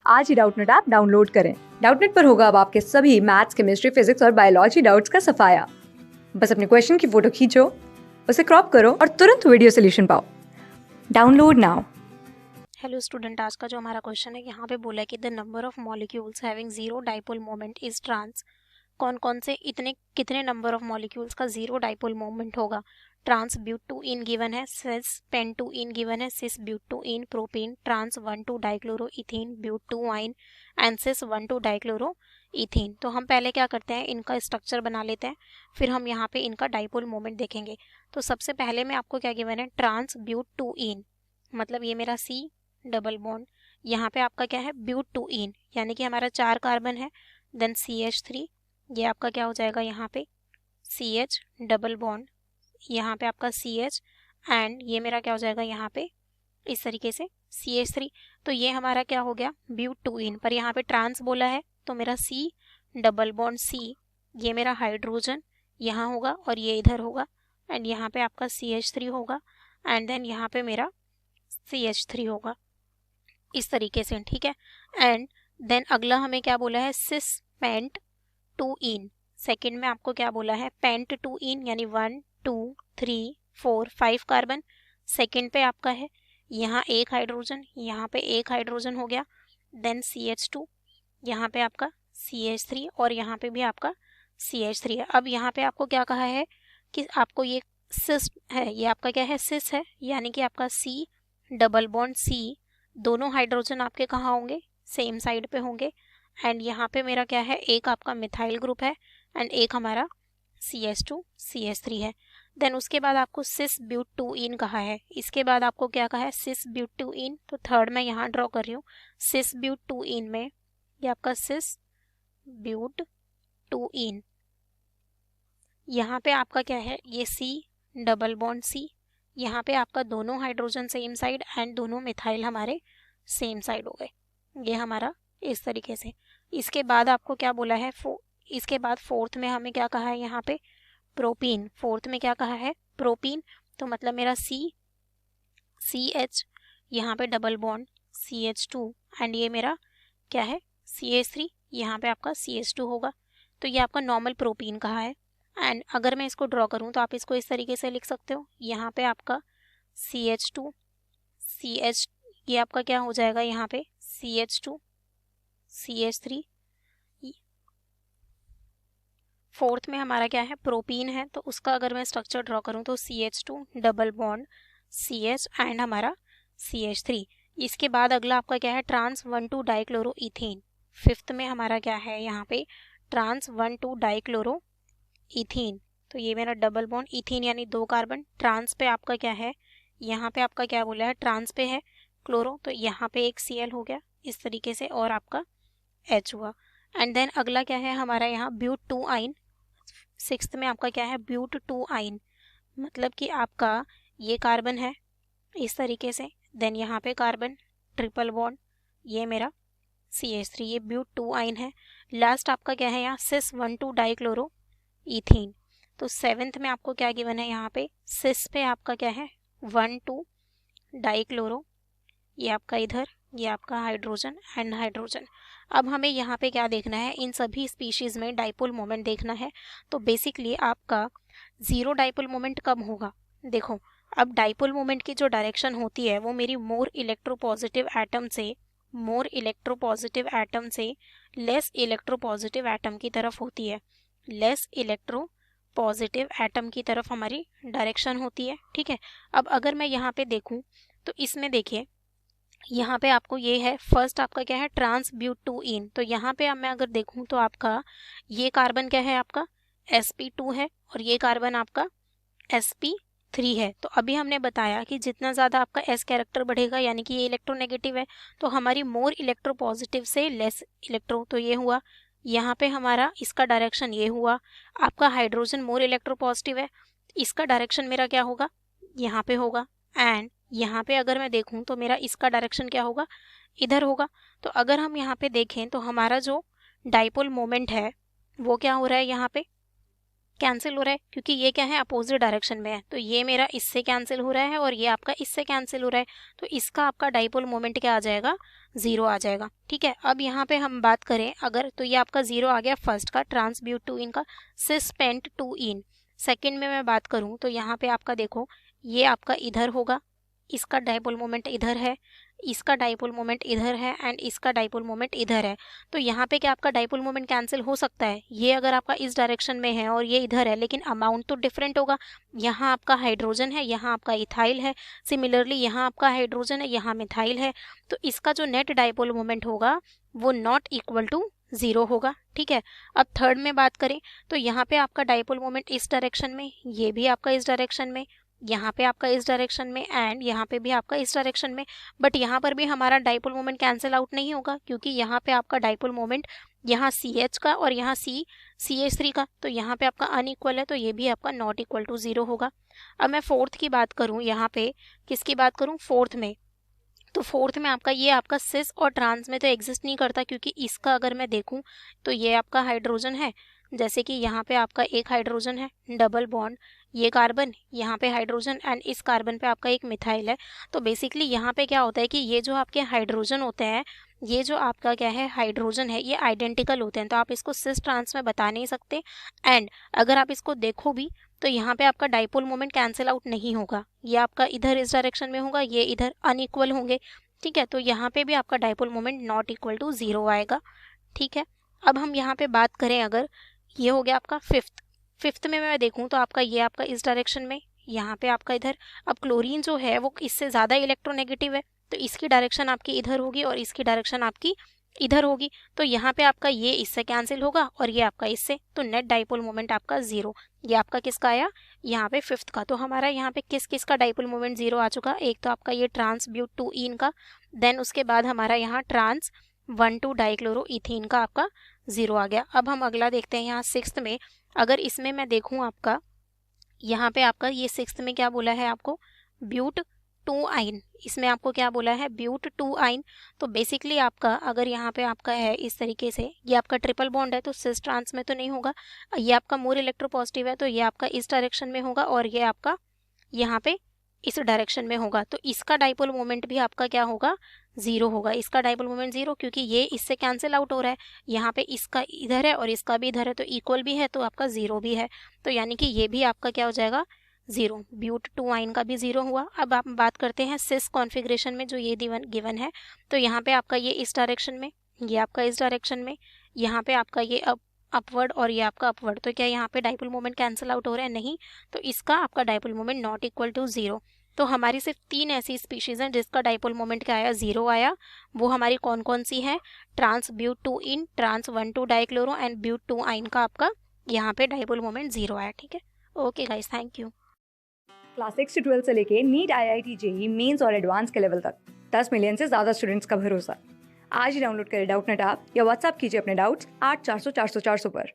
आज ही Doubtnut app download करें। Doubtnut पर होगा अब आपके सभी मैथ्स, केमिस्ट्री, फिजिक्स और बायोलॉजी डाउट्स का सफाया। बस अपने क्वेश्चन की फोटो खींचो, उसे क्रॉप करो और तुरंत वीडियो सोल्यूशन पाओ। Download now. हेलो स्टूडेंट, आज का जो हमारा क्वेश्चन है यहाँ पे बोला है कि the number of molecules having zero dipole moment is trans. कौन कौन से इतने कितने नंबर ऑफ मॉलिक्यूल्स का जीरो डाइपोल मोमेंट होगा। Trans but two ene given है, cis pent two ene given है, cis but two ene propene, trans 1,2 dichloro ethene, but two yne and cis 1,2 dichloro ethene. तो हम पहले क्या करते हैं, इनका स्ट्रक्चर बना लेते हैं, फिर हम यहाँ पे इनका डाइपोल मोमेंट देखेंगे। तो सबसे पहले में आपको क्या गिवन है, ट्रांस ब्यूट टू इन, मतलब ये मेरा सी डबल बॉन्ड, यहाँ पे आपका क्या है ब्यूट टू इन, यानी कि हमारा 4 कार्बन है। देन CH3, ये आपका क्या हो जाएगा यहाँ पे CH डबल बॉन्ड, यहाँ पे आपका CH एंड ये मेरा क्या हो जाएगा यहाँ पे इस तरीके से CH3। तो ये हमारा क्या हो गया ब्यूट टू इन, पर यहाँ पे ट्रांस बोला है तो मेरा C डबल बॉन्ड C, ये मेरा हाइड्रोजन यहाँ होगा और ये इधर होगा एंड यहाँ पे आपका CH3 होगा एंड देन यहाँ पे मेरा CH3 होगा इस तरीके से, ठीक है। एंड देन अगला हमें क्या बोला है, सिस पेंट टू इन। सेकंड में आपको क्या बोला है, पेंट टू इन, यानी 1 2 3 4 5 कार्बन। सेकंड पे आपका है यहाँ एक हाइड्रोजन, यहाँ पे एक हाइड्रोजन हो गया। देन CH2, यहाँ पे आपका CH3 और यहाँ पे भी आपका CH3 है। अब यहाँ पे आपको क्या कहा है कि आपको ये सिस है, ये आपका क्या है सिस है, यानी कि आपका C डबल बॉन्ड C, दोनों हाइड्रोजन आपके कहाँ होंगे, सेम साइड पे होंगे। एंड यहाँ पे मेरा क्या है, एक आपका मिथाइल ग्रुप है एंड एक हमारा CH2 CH3 है। देन उसके बाद आपको सिस ब्यूट टू इन कहा है, इसके बाद आपको क्या कहा है सिस ब्यूट टू इन। तो थर्ड मैं यहाँ ड्रॉ कर रही हूँ सिस ब्यूट टू इन में, ये आपका सिस ब्यूट टू इन, यहाँ पे आपका क्या है ये C डबल बॉन्ड C, यहाँ पे आपका दोनों हाइड्रोजन सेम साइड एंड दोनों मिथाइल हमारे सेम साइड हो गए, ये हमारा इस तरीके से। इसके बाद आपको क्या बोला है, इसके बाद फोर्थ में हमें क्या कहा है यहाँ पे प्रोपीन। फोर्थ में क्या कहा है प्रोपीन, तो मतलब मेरा CH, यहाँ पे डबल बॉन्ड CH2 एंड ये मेरा क्या है CH3, यहाँ पे आपका CH2 होगा। तो ये आपका नॉर्मल प्रोपीन कहा है। एंड अगर मैं इसको ड्रॉ करूँ तो आप इसको इस तरीके से लिख सकते हो, यहाँ पे आपका CH2 CH, ये आपका क्या हो जाएगा यहाँ पे CH2 CH3। फोर्थ में हमारा क्या है प्रोपीन है, तो उसका अगर मैं स्ट्रक्चर ड्रॉ करूँ तो CH2 double bond CH and हमारा CH3। इसके बाद अगला आपका क्या है ट्रांस 1,2 डाइक्लोरो इथेन। फिफ्थ में हमारा क्या है यहाँ पे ट्रांस 1,2 डाइक्लोरो इथीन, तो ये मेरा डबल बॉन्ड इथीन यानी 2 कार्बन। ट्रांस पे आपका क्या है, यहाँ पे आपका क्या बोला है ट्रांस पे है क्लोरो, तो यहाँ पे एक Cl हो गया इस तरीके से और आपका H हुआ। एंड देन अगला क्या है हमारा यहाँ ब्यूट टू आइन। सिक्स्थ में आपका क्या है ब्यूट टू आइन, मतलब कि आपका ये कार्बन है इस तरीके से, देन यहाँ पे कार्बन ट्रिपल बॉन्ड, ये मेरा CH3, ये ब्यूट टू आइन है। लास्ट आपका क्या है यहाँ सिस 1,2 डाइक्लोरो इथीन। तो सेवेंथ में आपको क्या गिवन है यहाँ पे सिस पे आपका क्या है 1,2 डाइक्लोरो, ये आपका इधर, ये आपका हाइड्रोजन एंड हाइड्रोजन। अब हमें यहाँ पे क्या देखना है, इन सभी स्पीशीज में डाइपोल मोमेंट देखना है। तो बेसिकली आपका जीरो डाइपोल मोमेंट कब होगा, देखो अब डाइपोल मोमेंट की जो डायरेक्शन होती है वो मेरी मोर इलेक्ट्रोपॉजिटिव एटम से लेस इलेक्ट्रोपॉजिटिव एटम की तरफ होती है, लेस इलेक्ट्रो पॉजिटिव एटम की तरफ हमारी डायरेक्शन होती है, ठीक है। अब अगर मैं यहाँ पे देखूँ तो इसमें देखिए यहाँ पे आपको ये है फर्स्ट आपका क्या है ट्रांस ब्यूट टू इन, तो यहाँ पे अब मैं अगर देखूँ तो आपका ये कार्बन क्या है आपका sp2 है और ये कार्बन आपका sp3 है। तो अभी हमने बताया कि जितना ज़्यादा आपका s कैरेक्टर बढ़ेगा यानी कि ये इलेक्ट्रोनेगेटिव है, तो हमारी मोर इलेक्ट्रोपॉजिटिव से लेस इलेक्ट्रो, तो ये हुआ यहाँ पे हमारा इसका डायरेक्शन ये हुआ। आपका हाइड्रोजन मोर इलेक्ट्रोपॉजिटिव है, इसका डायरेक्शन मेरा क्या होगा यहाँ पे होगा। एंड यहाँ पे अगर मैं देखूँ तो मेरा इसका डायरेक्शन क्या होगा इधर होगा। तो अगर हम यहाँ पे देखें तो हमारा जो डाइपोल मोमेंट है वो क्या हो रहा है यहाँ पे कैंसिल हो रहा है क्योंकि ये क्या है, अपोजिट डायरेक्शन में है, तो ये मेरा इससे कैंसिल हो रहा है और ये आपका इससे कैंसिल हो रहा है, तो इसका आपका डाइपोल मोमेंट क्या आ जाएगा, 0 आ जाएगा। ठीक है, अब यहाँ पे हम बात करें अगर, तो ये आपका 0 आ गया फर्स्ट का, ट्रांसब्यूट टू इन का, सिस पेंट टू इन। सेकेंड में मैं बात करूँ तो यहाँ पे आपका देखो, ये आपका इधर होगा, इसका डाइपोल मोमेंट इधर है, इसका डाइपोल मोमेंट इधर है एंड इसका डाइपोल मोमेंट इधर है। तो यहाँ पे क्या आपका डाइपोल मोमेंट कैंसिल हो सकता है, ये अगर आपका इस डायरेक्शन में है और ये इधर है, लेकिन अमाउंट तो डिफरेंट होगा। यहाँ आपका हाइड्रोजन है, यहाँ आपका इथाइल है, सिमिलरली यहाँ आपका हाइड्रोजन है, यहाँ मिथाइल है, तो इसका जो नेट डाइपोल मोमेंट होगा वो नॉट इक्वल टू 0 होगा। ठीक है, अब थर्ड में बात करें तो यहाँ पे आपका डाइपोल मोमेंट इस डायरेक्शन में, ये भी आपका इस डायरेक्शन में, यहाँ पे आपका इस डायरेक्शन में एंड यहाँ पे भी आपका इस डायरेक्शन में, बट यहाँ पर भी हमारा डाइपोल मोमेंट कैंसिल आउट नहीं होगा क्योंकि यहाँ पे आपका डाइपोल मोमेंट यहाँ CH का और यहाँ CH3 का, तो यहाँ पे आपका अनइक्वल है, तो ये भी आपका नॉट इक्वल टू 0 होगा। अब मैं फोर्थ की बात करूँ, यहाँ पे किसकी बात करूँ, फोर्थ में, तो फोर्थ में आपका ये आपका सिस और ट्रांस में तो एग्जिस्ट नहीं करता क्योंकि इसका अगर मैं देखूं तो ये आपका हाइड्रोजन है, जैसे कि यहाँ पे आपका एक हाइड्रोजन है, डबल बॉन्ड, ये कार्बन, यहाँ पे हाइड्रोजन एंड इस कार्बन पे आपका एक मिथाइल है। तो बेसिकली यहाँ पे क्या होता है कि ये जो आपके हाइड्रोजन होते हैं, ये जो आपका क्या है हाइड्रोजन है, ये आइडेंटिकल होते हैं, तो आप इसको सिस ट्रांस में बता नहीं सकते। एंड अगर आप इसको देखो भी तो यहाँ पे आपका डाइपोल मोमेंट कैंसिल आउट नहीं होगा, ये आपका इधर इस डायरेक्शन में होगा, ये इधर अनइक्वल होंगे। ठीक है, तो यहाँ पे भी आपका dipole moment not equal to 0 आएगा। ठीक है, अब हम यहाँ पे बात करें अगर, ये हो गया आपका फिफ्थ में मैं देखूँ तो आपका ये आपका इस डायरेक्शन में, यहाँ पे आपका इधर। अब क्लोरीन जो है वो इससे ज़्यादा इलेक्ट्रोनेगेटिव है, तो इसकी डायरेक्शन आपकी इधर होगी और इसकी डायरेक्शन आपकी इधर होगी, तो यहाँ पे आपका ये इससे कैंसिल होगा और ये आपका इससे, तो नेट डाइपोल मोमेंट आपका 0। ये आपका किसका आया, यहाँ पे फिफ्थ का। तो हमारा यहाँ पे किस किस का डाइपोल मोमेंट 0 आ चुका, एक तो आपका ये ट्रांसब्यूट टू इन का, देन उसके बाद हमारा यहाँ ट्रांस 1,2 डाइक्लोरो इथीन का आपका 0 आ गया। अब हम अगला देखते हैं यहाँ सिक्स्थ में, अगर इसमें मैं देखूँ आपका, यहाँ पे आपका ये सिक्स्थ में क्या बोला है आपको, ब्यूट 2 आइन, इसमें आपको क्या बोला है, ब्यूट 2 आइन। तो बेसिकली आपका अगर यहाँ पे आपका है इस तरीके से, ये आपका ट्रिपल बॉन्ड है तो सिस ट्रांस में तो नहीं होगा, ये आपका मोर इलेक्ट्रोपॉजिटिव है तो ये आपका इस डायरेक्शन में होगा और ये आपका यहाँ पे इस डायरेक्शन में होगा, तो इसका डाइपोल मोमेंट भी आपका क्या होगा, 0 होगा। इसका डाइपोल मोमेंट 0 क्योंकि ये इससे कैंसिल आउट हो रहा है, यहाँ पे इसका इधर है और इसका भी इधर है, तो इक्वल भी है तो आपका 0 भी है, तो यानी कि ये भी आपका क्या हो जाएगा, 0। ब्यूट 2 आइन का भी 0 हुआ। अब आप बात करते हैं सिस कॉन्फ़िगरेशन में जो ये गिवन है, तो यहाँ पे आपका ये इस डायरेक्शन में, ये आपका इस डायरेक्शन में, यहाँ पे आपका ये अपवर्ड और ये आपका अपवर्ड, तो क्या यहाँ पे डाइपोल मोमेंट कैंसिल आउट हो रहा है, नहीं, तो इसका आपका dipole moment not equal to 0। तो हमारी सिर्फ 3 ऐसी स्पीशीज हैं जिसका डाइपोल मोमेंट क्या आया, 0 आया। वो हमारी कौन कौन सी हैं, trans but 2 ene, trans 1,2 dichloro and but 2 yne का आपका यहाँ पे डाइपोल मोमेंट 0 आया। ठीक है, okay guys, thank you. Class 6 से 12 से लेके नीट, IIT, JEE मेंस और एडवांस के लेवल तक 10 मिलियन से ज़्यादा स्टूडेंट्स का भरोसा। आज ही डाउनलोड करें डाउटनेट ऐप या व्हाट्सएप कीजिए अपने डाउट्स 8400 400 400 पर।